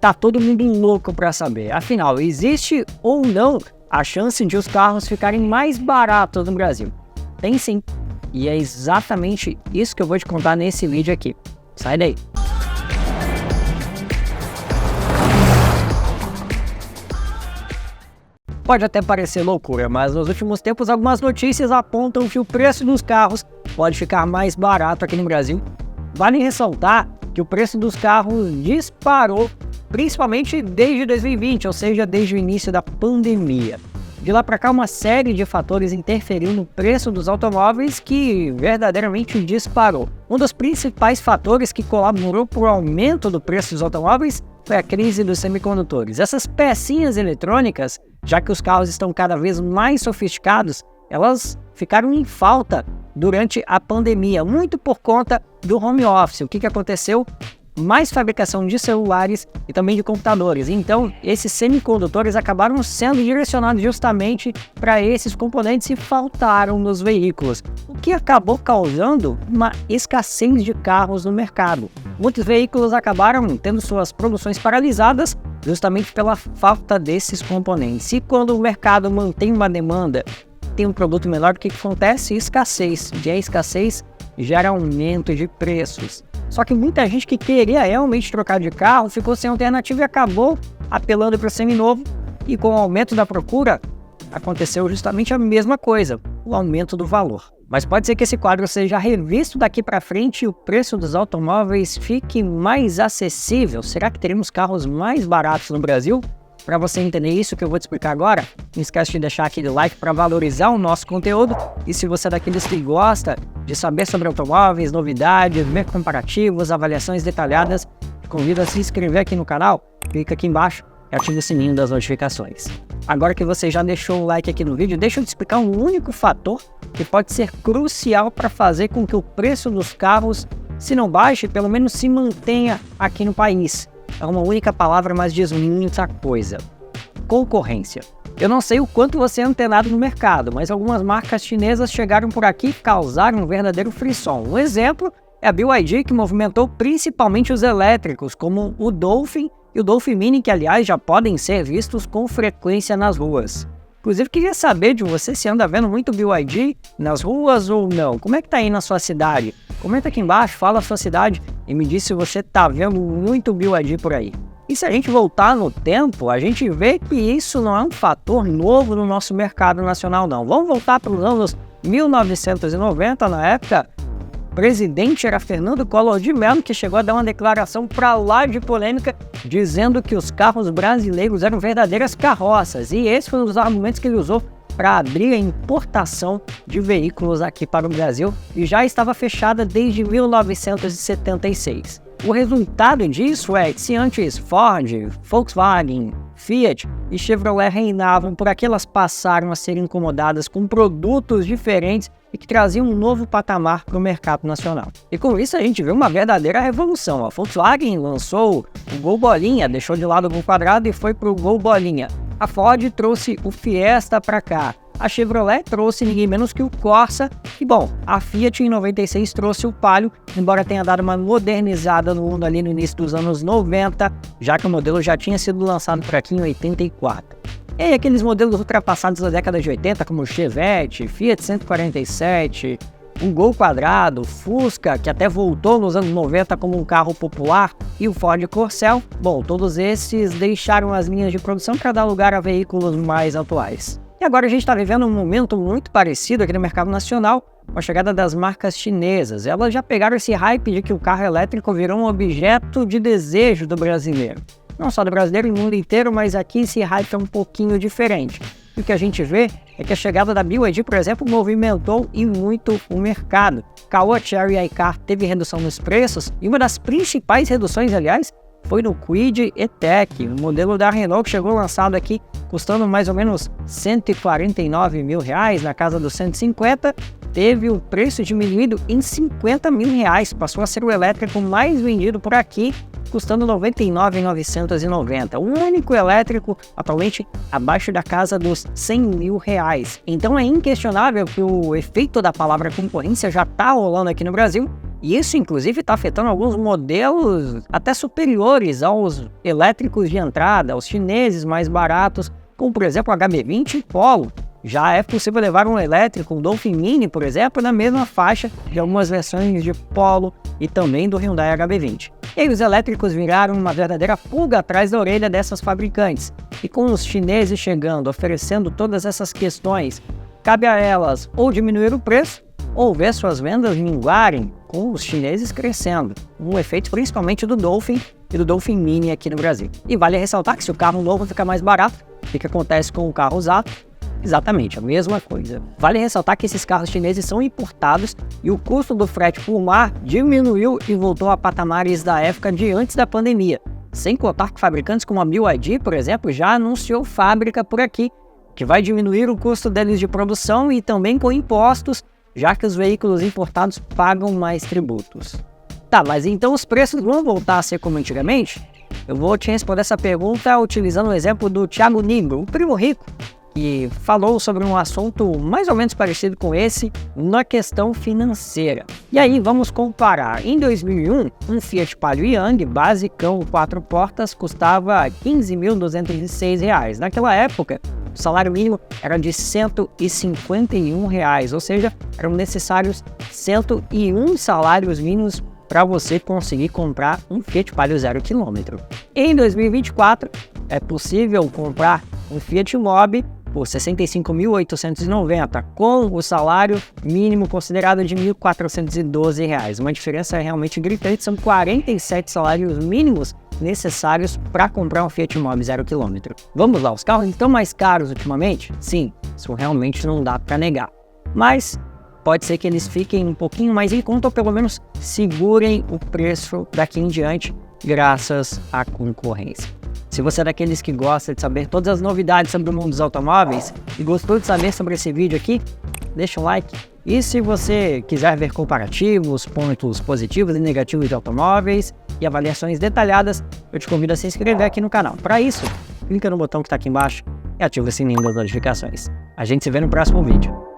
tá todo mundo louco para saber. Afinal, existe ou não a chance de os carros ficarem mais baratos no Brasil? Tem sim. E é exatamente isso que eu vou te contar nesse vídeo aqui. Sai daí. Pode até parecer loucura, mas nos últimos tempos algumas notícias apontam que o preço dos carros pode ficar mais barato aqui no Brasil. Vale ressaltar que o preço dos carros disparou, principalmente desde 2020, ou seja, desde o início da pandemia. De lá para cá, uma série de fatores interferiu no preço dos automóveis que verdadeiramente disparou. Um dos principais fatores que colaborou para o aumento do preço dos automóveis foi a crise dos semicondutores. Essas pecinhas eletrônicas, já que os carros estão cada vez mais sofisticados, elas ficaram em falta durante a pandemia, muito por conta do home office. O que aconteceu? Mais fabricação de celulares e também de computadores. Então, esses semicondutores acabaram sendo direcionados justamente para esses componentes e faltaram nos veículos, o que acabou causando uma escassez de carros no mercado. Muitos veículos acabaram tendo suas produções paralisadas justamente pela falta desses componentes. E quando o mercado mantém uma demanda, tem um produto menor, o que acontece? Escassez. E a escassez gera aumento de preços. Só que muita gente que queria realmente trocar de carro ficou sem alternativa e acabou apelando para o seminovo. E com o aumento da procura, aconteceu justamente a mesma coisa, o aumento do valor. Mas pode ser que esse quadro seja revisto daqui para frente e o preço dos automóveis fique mais acessível. Será que teremos carros mais baratos no Brasil? Para você entender isso que eu vou te explicar agora, não esquece de deixar aquele like para valorizar o nosso conteúdo. E se você é daqueles que gosta de saber sobre automóveis, novidades, ver comparativos, avaliações detalhadas, te convido a se inscrever aqui no canal, clica aqui embaixo e ativa o sininho das notificações. Agora que você já deixou o like aqui no vídeo, deixa eu te explicar um único fator que pode ser crucial para fazer com que o preço dos carros, se não baixe, pelo menos se mantenha aqui no país. É uma única palavra, mas diz muita coisa. Concorrência. Eu não sei o quanto você é antenado no mercado, mas algumas marcas chinesas chegaram por aqui e causaram um verdadeiro frisson. Um exemplo é a BYD, que movimentou principalmente os elétricos, como o Dolphin e o Dolphin Mini, que aliás já podem ser vistos com frequência nas ruas. Inclusive, queria saber de você se anda vendo muito BYD nas ruas ou não. Como é que tá aí na sua cidade? Comenta aqui embaixo, fala a sua cidade e me diz se você tá vendo muito BYD por aí. E se a gente voltar no tempo, a gente vê que isso não é um fator novo no nosso mercado nacional, não. Vamos voltar para os anos 1990, na época, o presidente era Fernando Collor de Mello, que chegou a dar uma declaração para lá de polêmica, dizendo que os carros brasileiros eram verdadeiras carroças. E esse foi um dos argumentos que ele usou para abrir a importação de veículos aqui para o Brasil e já estava fechada desde 1976. O resultado disso é que se antes Ford, Volkswagen, Fiat e Chevrolet reinavam por aqui, elas passaram a ser incomodadas com produtos diferentes e que traziam um novo patamar para o mercado nacional. E com isso a gente vê uma verdadeira revolução. A Volkswagen lançou o Gol Bolinha, deixou de lado o Gol Quadrado e foi para o Gol Bolinha. A Ford trouxe o Fiesta para cá. A Chevrolet trouxe ninguém menos que o Corsa. E bom, a Fiat em 96 trouxe o Palio, embora tenha dado uma modernizada no mundo ali no início dos anos 90, já que o modelo já tinha sido lançado por aqui em 84. E aí, aqueles modelos ultrapassados da década de 80, como o Chevette, Fiat 147, o Gol Quadrado, Fusca, que até voltou nos anos 90 como um carro popular, e o Ford Corcel, bom, todos esses deixaram as linhas de produção para dar lugar a veículos mais atuais. E agora a gente está vivendo um momento muito parecido aqui no mercado nacional, com a chegada das marcas chinesas. Elas já pegaram esse hype de que o carro elétrico virou um objeto de desejo do brasileiro. Não só do brasileiro, no mundo inteiro, mas aqui esse hype é um pouquinho diferente. E o que a gente vê é que a chegada da BYD, por exemplo, movimentou e muito o mercado. Caoa, Chery e iCar teve redução nos preços, e uma das principais reduções, aliás, foi no Kwid E-Tech, o modelo da Renault que chegou lançado aqui custando mais ou menos R$149 mil, na casa dos 150, teve o preço diminuído em R$50 mil, passou a ser o elétrico mais vendido por aqui, custando R$ 99.990, o único elétrico atualmente abaixo da casa dos R$100 mil. Então é inquestionável que o efeito da palavra concorrência já está rolando aqui no Brasil, E isso, inclusive, está afetando alguns modelos até superiores aos elétricos de entrada, aos chineses mais baratos, como, por exemplo, o HB20 e Polo. Já é possível levar um elétrico, um Dolphin Mini, por exemplo, na mesma faixa de algumas versões de Polo e também do Hyundai HB20. E aí os elétricos viraram uma verdadeira pulga atrás da orelha dessas fabricantes. E com os chineses chegando, oferecendo todas essas questões, cabe a elas ou diminuir o preço, ou ver suas vendas minguarem, com os chineses crescendo. Um efeito principalmente do Dolphin e do Dolphin Mini aqui no Brasil. E vale ressaltar que se o carro novo fica mais barato, o que acontece com o carro usado? Exatamente, a mesma coisa. Vale ressaltar que esses carros chineses são importados e o custo do frete por mar diminuiu e voltou a patamares da época de antes da pandemia. Sem contar que fabricantes como a BYD, por exemplo, já anunciou fábrica por aqui, que vai diminuir o custo deles de produção e também com impostos, já que os veículos importados pagam mais tributos. Tá, mas então os preços vão voltar a ser como antigamente? Eu vou te responder essa pergunta utilizando o exemplo do Thiago Nigro, o primo rico, que falou sobre um assunto mais ou menos parecido com esse na questão financeira. E aí vamos comparar. Em 2001, um Fiat Palio Yang basicão 4 portas custava R$ 15.206. Naquela época, o salário mínimo era de R$ 151, ou seja, eram necessários 101 salários mínimos para você conseguir comprar um Fiat Palio 0 km. Em 2024, é possível comprar um Fiat Mobi por R$ 65.890, com o salário mínimo considerado de R$ 1.412. Uma diferença realmente gritante, são 47 salários mínimos necessários para comprar um Fiat Mobi 0 km. Vamos lá, os carros estão mais caros ultimamente? Sim, isso realmente não dá para negar. Mas pode ser que eles fiquem um pouquinho mais em conta ou pelo menos segurem o preço daqui em diante, graças à concorrência. Se você é daqueles que gosta de saber todas as novidades sobre o mundo dos automóveis e gostou de saber sobre esse vídeo aqui, deixa um like. E se você quiser ver comparativos, pontos positivos e negativos de automóveis e avaliações detalhadas, eu te convido a se inscrever aqui no canal. Para isso, clica no botão que está aqui embaixo e ativa o sininho das notificações. A gente se vê no próximo vídeo.